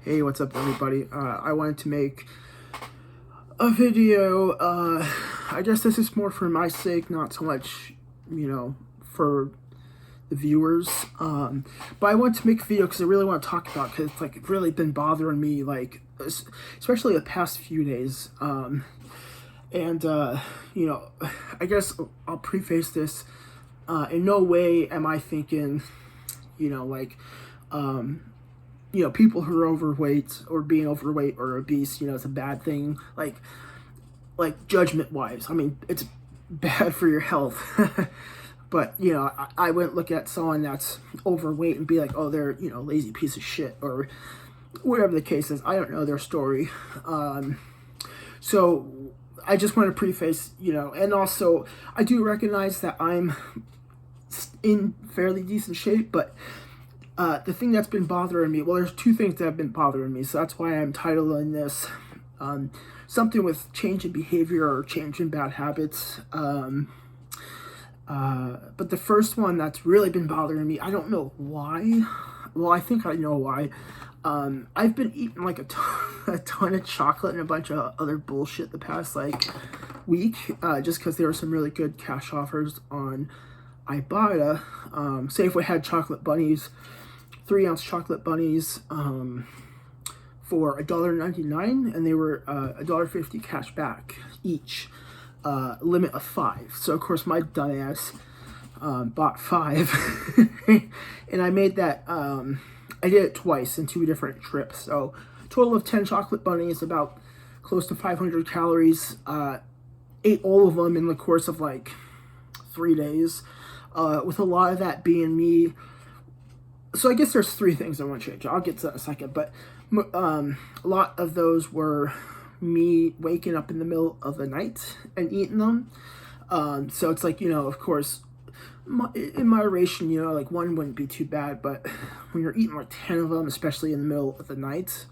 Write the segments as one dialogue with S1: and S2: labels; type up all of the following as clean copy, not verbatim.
S1: Hey, what's up, everybody? I wanted to make a video. I guess this is more for my sake, not so much, for the viewers. But I wanted to make a video because I really want to talk about, because it's like really been bothering me, like especially the past few days. And I guess I'll preface this. In no way am I thinking, people who are overweight or being overweight or obese, it's a bad thing. Like judgment wise, I mean, it's bad for your health. But, I wouldn't look at someone that's overweight and be like, oh, they're, lazy piece of shit or whatever the case is. I don't know their story. So I just want to preface, and also I do recognize that I'm in fairly decent shape, but the thing that's been bothering me, well, there's two things that have been bothering me, so that's why I'm titling this something with change in behavior or change in bad habits. But the first one that's really been bothering me, I don't know why. Well, I think I know why. I've been eating like a ton of chocolate and a bunch of other bullshit the past week, just because there were some really good cash offers on Ibotta. Safeway had chocolate bunnies, 3-ounce chocolate bunnies, for $1.99, and they were $1.50 cash back each, limit of 5. So of course my dumbass bought 5, and I made that. I did it twice in 2 different trips, so total of 10 chocolate bunnies, about close to 500 calories. Ate all of them in the course of 3 days, with a lot of that being me. So I guess there's 3 things I want to change. I'll get to that in a second, but a lot of those were me waking up in the middle of the night and eating them. So it's of course, in moderation, one wouldn't be too bad, but when you're eating 10 of them, especially in the middle of the night,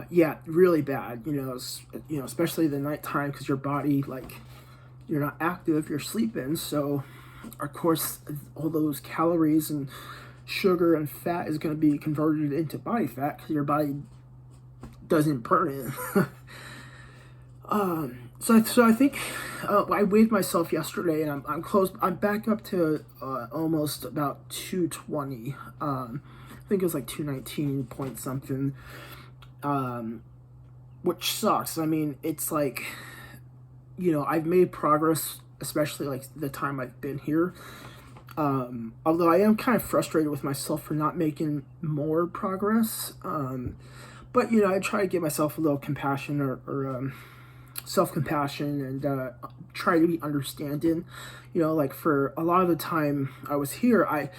S1: yeah, really bad, especially the nighttime, because your body, you're not active, you're sleeping, so of course all those calories and sugar and fat is going to be converted into body fat because your body doesn't burn it. So I think I weighed myself yesterday, and I'm close. I'm back up to almost about 220. I think it was 219 point something, which sucks. I mean, it's I've made progress, especially the time I've been here. Although I am kind of frustrated with myself for not making more progress. But I try to give myself a little compassion or self-compassion, and try to be understanding. For a lot of the time I was here, I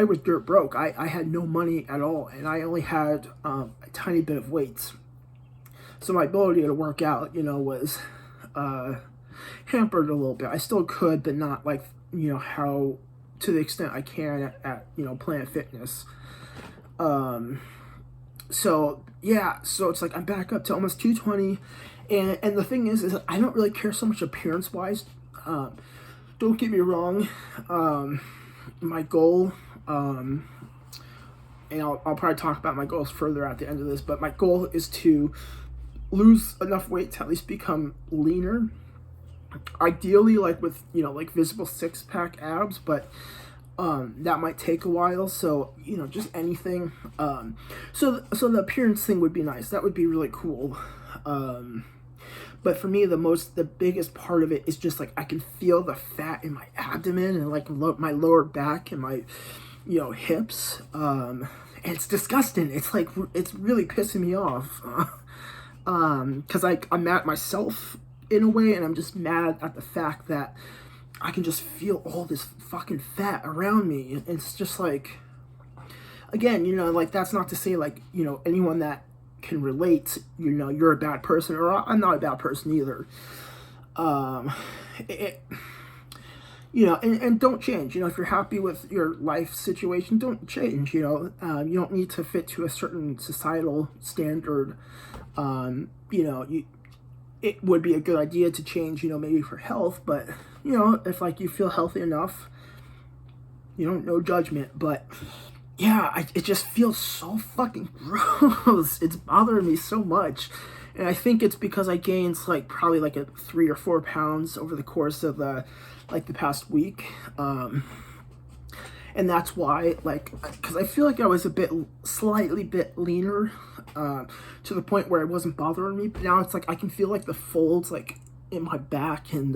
S1: was dirt broke. I had no money at all, and I only had a tiny bit of weight. So my ability to work out, was hampered a little bit. I still could, but not how, to the extent I can at Planet Fitness. So yeah, so it's I'm back up to almost 220, and the thing is I don't really care so much appearance wise. Don't get me wrong. My goal, and I'll probably talk about my goals further at the end of this, but my goal is to lose enough weight to at least become leaner. Ideally, with visible 6-pack abs, but that might take a while. So just anything. So the appearance thing would be nice. That would be really cool. But for me, the biggest part of it is just I can feel the fat in my abdomen and my lower back and my hips. And it's disgusting. It's it's really pissing me off. Because I'm mad at myself in a way, and I'm just mad at the fact that I can just feel all this fucking fat around me. And it's just again, that's not to say anyone that can relate, you're a bad person, or I'm not a bad person either. And don't change. If you're happy with your life situation, don't change. You don't need to fit to a certain societal standard. It would be a good idea to change, maybe for health, but, if you feel healthy enough, no judgment, but yeah, it just feels so fucking gross. It's bothering me so much. And I think it's because I gained like probably like a 3 or 4 pounds over the course of the past week. And that's why, like, because I feel like I was slightly bit leaner, to the point where it wasn't bothering me. But now it's like I can feel like the folds like in my back, and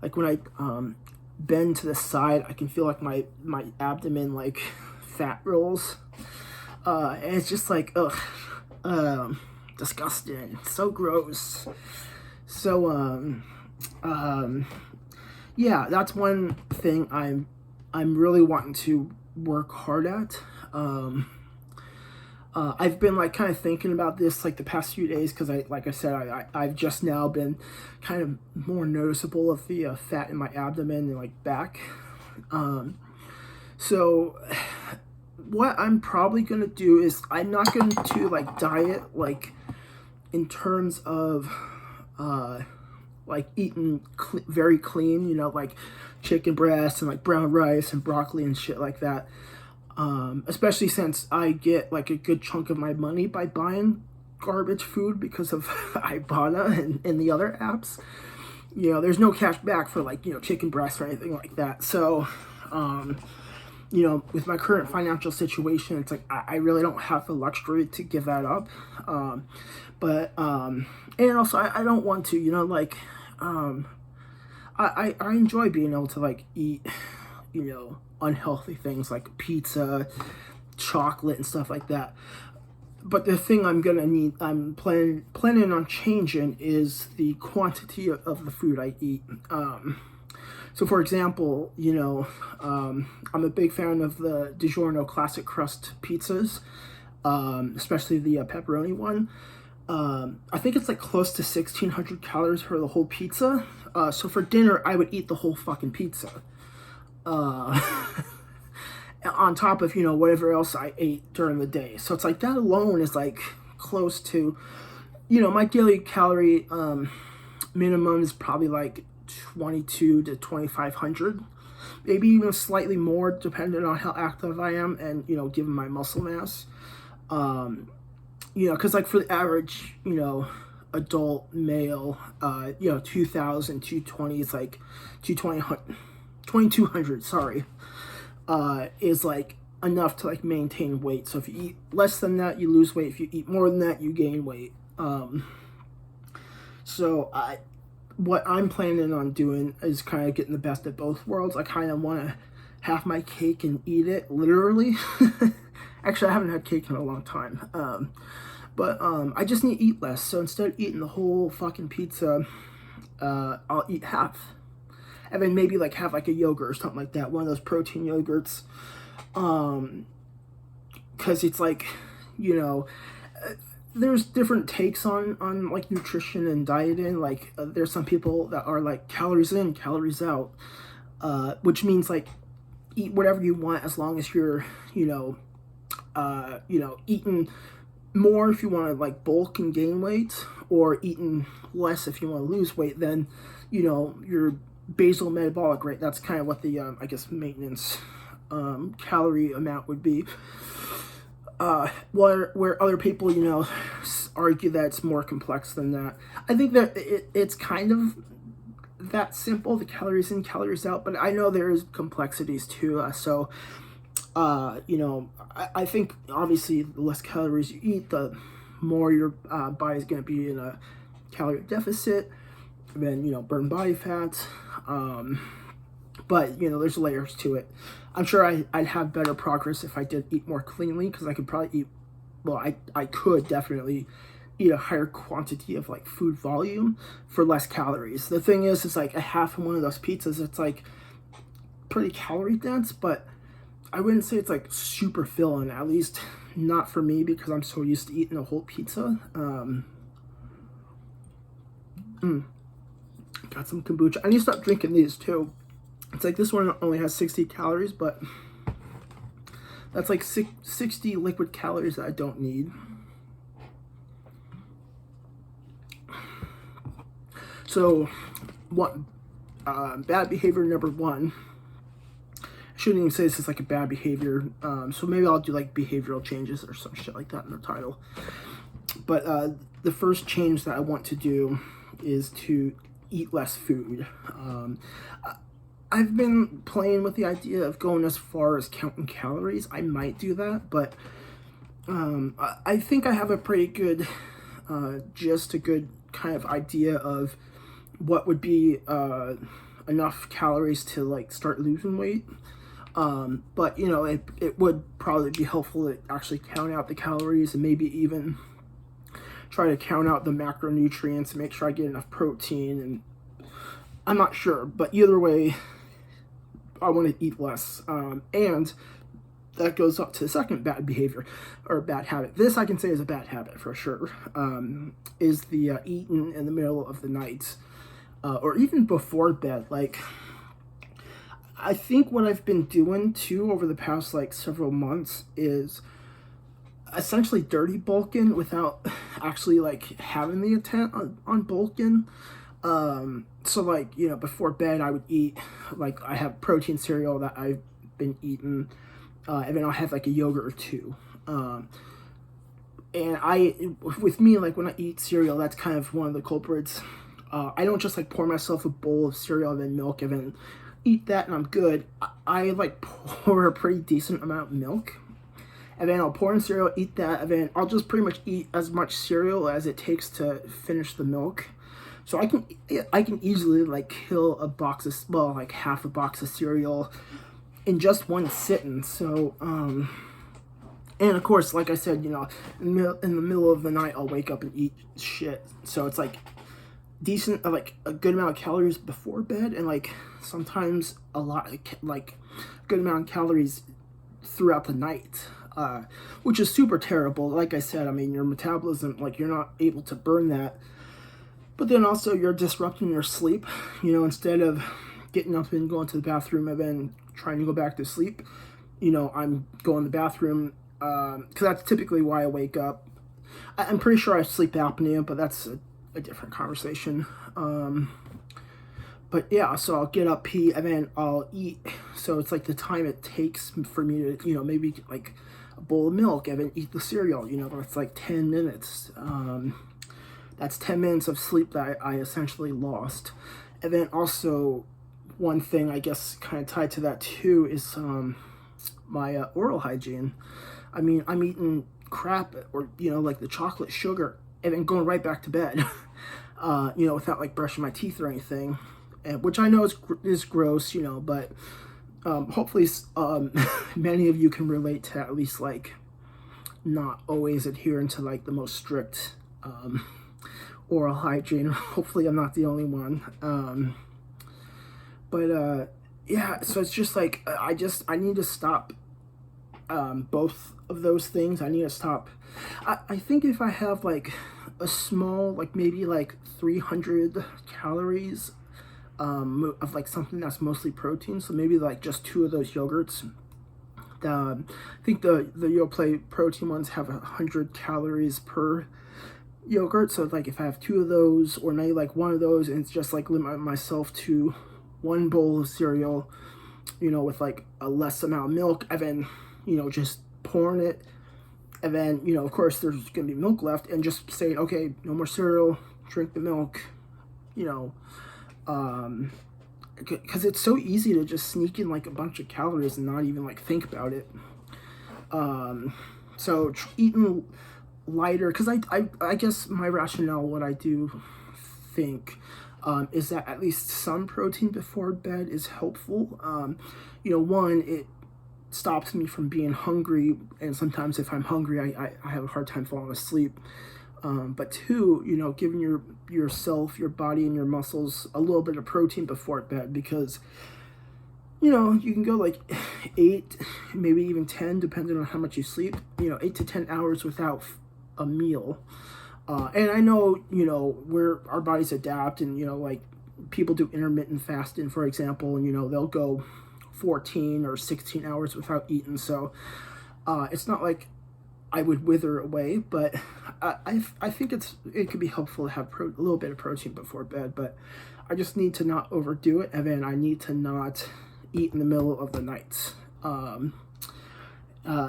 S1: like when I bend to the side, I can feel like my abdomen like fat rolls, and it's just like ugh, disgusting, so gross. So yeah, that's one thing I'm really wanting to work hard at. I've been like kind of thinking about this like the past few days because like I said, I've just now been kind of more noticeable of the fat in my abdomen and like back. So what I'm probably gonna do is I'm not going to like diet like in terms of like eating very clean, you know, like chicken breast and like brown rice and broccoli and shit like that. Especially since I get like a good chunk of my money by buying garbage food because of Ibotta and the other apps. You know, there's no cash back for like, you know, chicken breast or anything like that. So, you know, with my current financial situation, it's like I really don't have the luxury to give that up. And also I don't want to, you know, like, I enjoy being able to like eat, you know, unhealthy things like pizza, chocolate, and stuff like that. But the thing I'm planning on changing is the quantity of the food I eat. So, for example, you know, I'm a big fan of the DiGiorno classic crust pizzas, especially the pepperoni one. I think it's like close to 1,600 calories for the whole pizza. So for dinner, I would eat the whole fucking pizza. On top of, you know, whatever else I ate during the day. So it's like that alone is like close to, you know, my daily calorie minimum is probably like 22 to 2,500, maybe even slightly more depending on how active I am and, you know, given my muscle mass. You know, because like for the average, you know, adult male, you know, 2,000, 220 is like 2,200, sorry, is like enough to like maintain weight. So if you eat less than that, you lose weight. If you eat more than that, you gain weight. So what I'm planning on doing is kind of getting the best of both worlds. I kind of want to have my cake and eat it literally. Actually, I haven't had cake in a long time. But I just need to eat less. So instead of eating the whole fucking pizza, I'll eat half. And then maybe like have like a yogurt or something like that. One of those protein yogurts. Because it's like, you know, there's different takes on like nutrition and dieting. Like there's some people that are like calories in, calories out. Which means like eat whatever you want as long as you're, you know, eating more if you want to like bulk and gain weight, or eating less if you want to lose weight. Then, you know, your basal metabolic rate, that's kind of what the I guess maintenance calorie amount would be. Where other people, you know, argue that it's more complex than that. I think that it's kind of that simple, the calories in, calories out, but I know there's complexities too. You know, I think obviously the less calories you eat, the more your body is going to be in a calorie deficit, and then, you know, burn body fat. But, you know, there's layers to it. I'm sure I'd have better progress if I did eat more cleanly, because I could probably eat, well, I could definitely eat a higher quantity of like food volume for less calories. The thing is, it's like a half of one of those pizzas, it's like pretty calorie dense, but I wouldn't say it's like super filling, at least not for me, because I'm so used to eating a whole pizza. Got some kombucha. I need to stop drinking these too. It's like this one only has 60 calories, but that's like 60 liquid calories that I don't need. So, what bad behavior number one. shouldn't even say this is like a bad behavior. So maybe I'll do like behavioral changes or some shit like that in the title. But the first change that I want to do is to eat less food. I've been playing with the idea of going as far as counting calories. I might do that, but I think I have a pretty good, just a good kind of idea of what would be enough calories to like start losing weight. But you know, it would probably be helpful to actually count out the calories and maybe even try to count out the macronutrients and make sure I get enough protein. And I'm not sure, but either way, I want to eat less. And that goes up to the second bad behavior or bad habit. This I can say is a bad habit for sure. Is the eating in the middle of the night or even before bed. Like, I think what I've been doing too over the past like several months is essentially dirty bulking without actually like having the intent on bulking. So like, you know, before bed I would eat, like I have protein cereal that I've been eating, and then I'll have like a yogurt or two. And with me, like when I eat cereal, that's kind of one of the culprits. I don't just like pour myself a bowl of cereal and then milk and then eat that and I'm good. I like pour a pretty decent amount of milk, and then I'll pour in cereal, eat that, and then I'll just pretty much eat as much cereal as it takes to finish the milk. So I can easily like kill a box of, well, like half a box of cereal in just one sitting. So and of course, like I said, you know, in the middle of the night I'll wake up and eat shit. So it's like decent, like a good amount of calories before bed, and like sometimes a lot, like a good amount of calories throughout the night, which is super terrible. Like I said, I mean, your metabolism, like you're not able to burn that, but then also you're disrupting your sleep. You know, instead of getting up and going to the bathroom and then trying to go back to sleep, you know, I'm going to the bathroom, because that's typically why I wake up. I'm pretty sure I have sleep apnea, but that's a different conversation. But yeah, so I'll get up, pee, and then I'll eat. So it's like the time it takes for me to, you know, maybe like a bowl of milk and then eat the cereal, you know, that's like 10 minutes. That's 10 minutes of sleep that I essentially lost. And then also one thing I guess kind of tied to that too is my oral hygiene. I mean, I'm eating crap, or, you know, like the chocolate sugar, and then going right back to bed, you know, without like brushing my teeth or anything, and, which I know is gross, you know, but hopefully many of you can relate to at least like not always adhering to like the most strict oral hygiene. Hopefully I'm not the only one. But yeah, so it's just like I need to stop both of those things. I need to stop. I think if I have like a small, like maybe like 300 calories of like something that's mostly protein, so maybe like just 2 of those yogurts. I think the Yoplait protein ones have 100 calories per yogurt, so like if I have 2 of those, or maybe like 1 of those, and it's just like limit myself to 1 bowl of cereal, you know, with like a less amount of milk, and then, you know, just pouring it, and then, you know, of course there's gonna be milk left, and just say, okay, no more cereal, drink the milk, you know, because it's so easy to just sneak in like a bunch of calories and not even like think about it. So eating lighter, because I guess my rationale, what I do think, is that at least some protein before bed is helpful. You know, one, it stops me from being hungry, and sometimes if I'm hungry, I have a hard time falling asleep. But 2, you know, giving yourself, your body, and your muscles a little bit of protein before bed, because, you know, you can go like 8, maybe even 10, depending on how much you sleep, you know, 8 to 10 hours without a meal. And I know, you know, our bodies adapt, and, you know, like people do intermittent fasting, for example, and, you know, they'll go 14 or 16 hours without eating. So it's not like I would wither away, but I think it could be helpful to have a little bit of protein before bed, but I just need to not overdo it, and then I need to not eat in the middle of the night.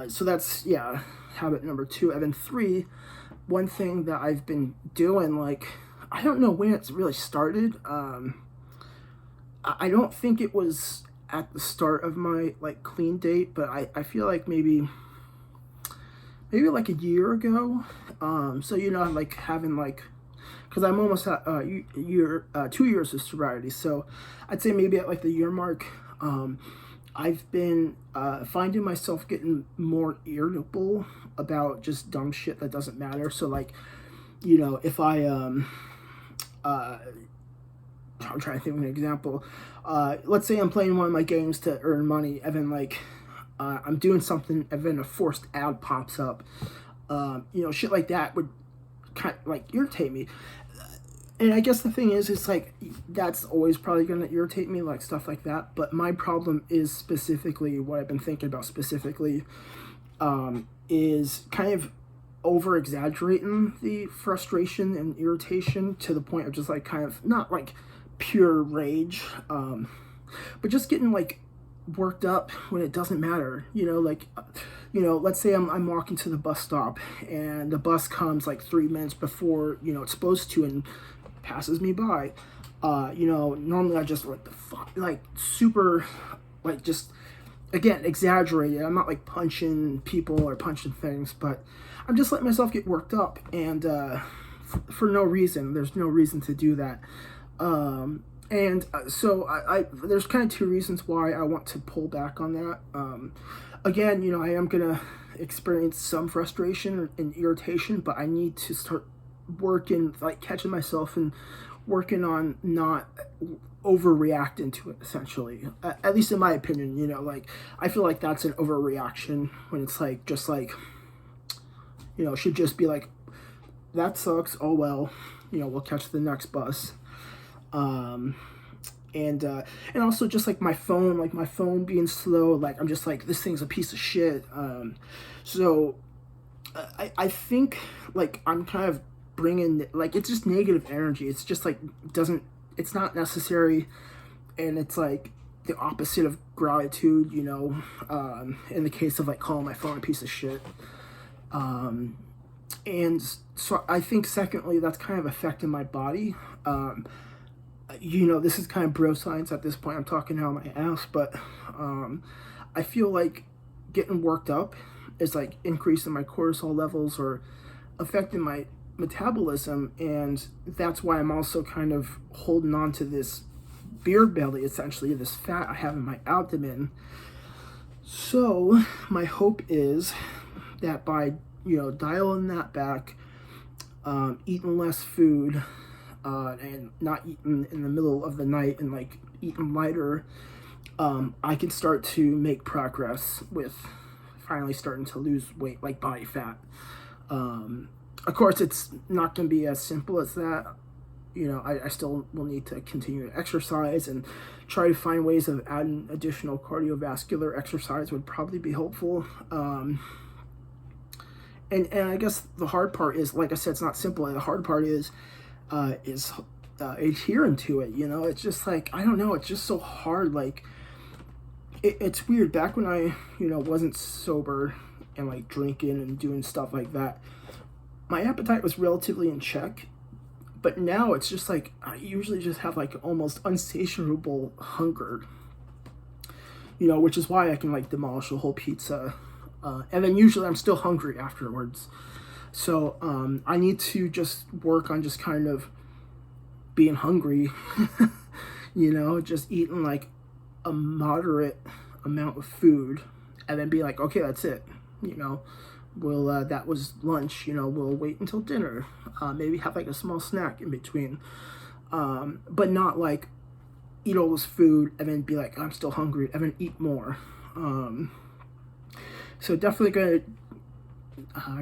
S1: So that's, yeah, habit number 2. And then 3, one thing that I've been doing, like, I don't know when it's really started. I don't think it was at the start of my, like, clean date, but I feel like maybe like a year ago. So, you know, I'm like having like, because I'm almost at 2 years of sobriety. So I'd say maybe at like the year mark, I've been finding myself getting more irritable about just dumb shit that doesn't matter. So like, you know, if I'm trying to think of an example. Let's say I'm playing one of my games to earn money, and then like I'm doing something, and then a forced ad pops up. You know, shit like that would kind of like irritate me. And I guess the thing is, it's like that's always probably gonna irritate me, like stuff like that. But my problem is specifically what I've been thinking about specifically is kind of over exaggerating the frustration and irritation to the point of just like kind of not like pure rage, but just getting like worked up when it doesn't matter, you know, like, you know, let's say I'm walking to the bus stop and the bus comes like 3 minutes before, you know, it's supposed to, and passes me by. You know, normally I just like super, like just, again, exaggerated. I'm not like punching people or punching things, but I'm just letting myself get worked up, and for no reason. There's no reason to do that. So I there's kind of 2 reasons why I want to pull back on that. Again, you know, I am gonna experience some frustration and irritation, but I need to start working, like catching myself and working on not overreacting to it, essentially. At least in my opinion, you know, like I feel like that's an overreaction when it's like just like, you know, should just be like, that sucks, oh well, you know, we'll catch the next bus. And also just like my phone being slow, like I'm just like, this thing's a piece of shit. So I think like I'm kind of bringing, like, it's just negative energy. It's just like it's not necessary, and it's like the opposite of gratitude, you know, in the case of like calling my phone a piece of shit. And so I think secondly, that's kind of affecting my body. You know, this is kind of bro science at this point. I'm talking out my ass, but I feel like getting worked up is like increasing my cortisol levels or affecting my metabolism, and that's why I'm also kind of holding on to this beer belly, essentially, this fat I have in my abdomen. So my hope is that by, you know, dialing that back, eating less food, and not eating in the middle of the night, and like eating lighter, I can start to make progress with finally starting to lose weight, like body fat. Of course, it's not going to be as simple as that. You know, I still will need to continue to exercise and try to find ways of adding additional cardiovascular exercise would probably be helpful. And I guess the hard part is, like I said, it's not simple. The hard part is adhering to it. You know, it's just like, I don't know, it's just so hard. Like, it's weird. Back when I, you know, wasn't sober and like drinking and doing stuff like that, my appetite was relatively in check. But now it's just like, I usually just have like almost unsatiable hunger, you know, which is why I can like demolish a whole pizza. And then usually I'm still hungry afterwards. So I need to just work on just kind of being hungry, you know, just eating like a moderate amount of food, and then be like, okay, that's it, you know. We'll that was lunch, you know, we'll wait until dinner, maybe have like a small snack in between, but not like eat all this food and then be like, I'm still hungry, and then eat more. So definitely gonna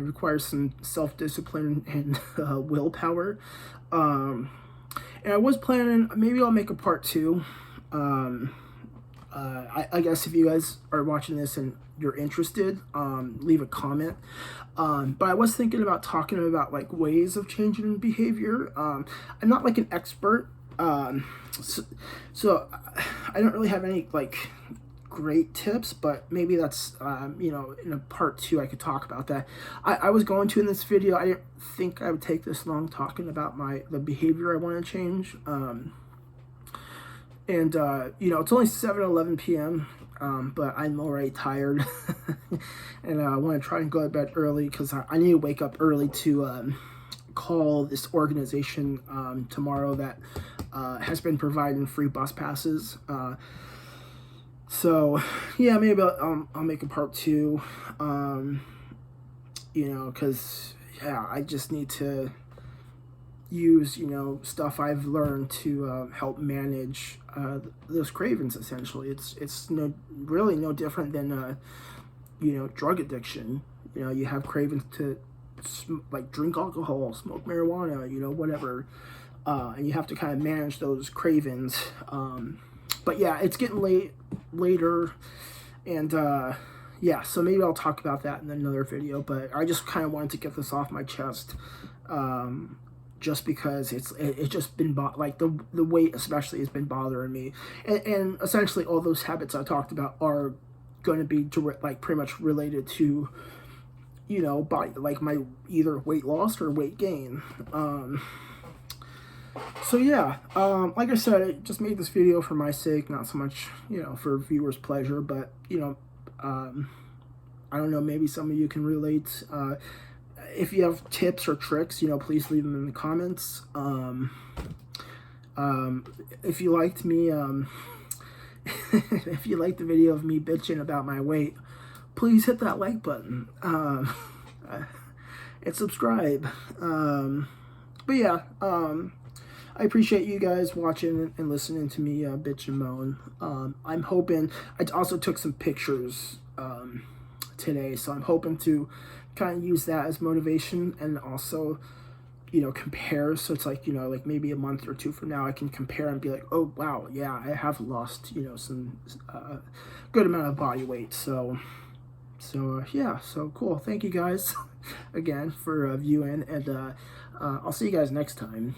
S1: require some self-discipline and willpower. And I was planning, maybe I'll make a part 2. I guess if you guys are watching this and you're interested, leave a comment. But I was thinking about talking about like ways of changing behavior. I'm not like an expert so, so I don't really have any like great tips, but maybe that's you know, in a part 2 I could talk about that. I was going to in this video. I didn't think I would take this long talking about the behavior I want to change. And you know, it's only 7:11 p.m. But I'm already tired, and I want to try and go to bed early because I need to wake up early to call this organization tomorrow that has been providing free bus passes. So yeah, maybe I'll make a part 2. You know, because yeah, I just need to use, you know, stuff I've learned to help manage those cravings. Essentially, it's really no different than you know, drug addiction. You know, you have cravings to like drink alcohol, smoke marijuana, you know, whatever, and you have to kind of manage those cravings. But yeah, it's getting later, and yeah, so maybe I'll talk about that in another video. But I just kind of wanted to get this off my chest. Just because it's just been like the weight especially has been bothering me, and essentially all those habits I talked about are going to be like pretty much related to, you know, body, like my either weight loss or weight gain. So yeah, like I said, I just made this video for my sake, not so much, you know, for viewers' pleasure, but you know, I don't know, maybe some of you can relate. If you have tips or tricks, you know, please leave them in the comments. If you liked me, if you liked the video of me bitching about my weight, please hit that like button, and subscribe. But yeah, I appreciate you guys watching and listening to me bitch and moan. I'm hoping, I also took some pictures today, so I'm hoping to kind of use that as motivation, and also, you know, compare. So it's like, you know, like maybe a month or 2 from now I can compare and be like, oh wow, yeah, I have lost, you know, some good amount of body weight. So yeah, so cool. Thank you guys again for viewing, and I'll see you guys next time.